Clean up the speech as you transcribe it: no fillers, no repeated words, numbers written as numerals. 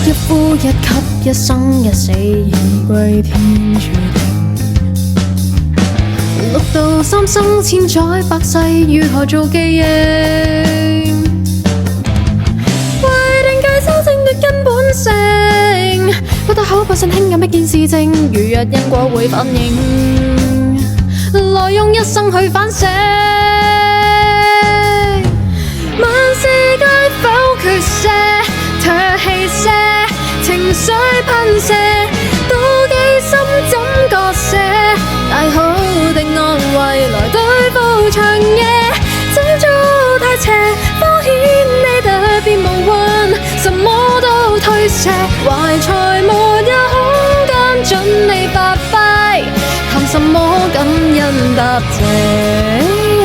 一呼一吸，一生一死，已歸天注定。六道三生千載百世，如何做記憶？為定計修正奪根本性，不得口不信輕有一件事證，如若因果會反映，來用一生去反省。萬事皆否決瀉，唾棄瀉，情緒噴射，妒忌心怎割捨？大好的安慰來對付長夜，朝早太邪，敷衍你特別無運，什麼都推卸，懷才沒有空間準你發揮，談什麼感恩答謝？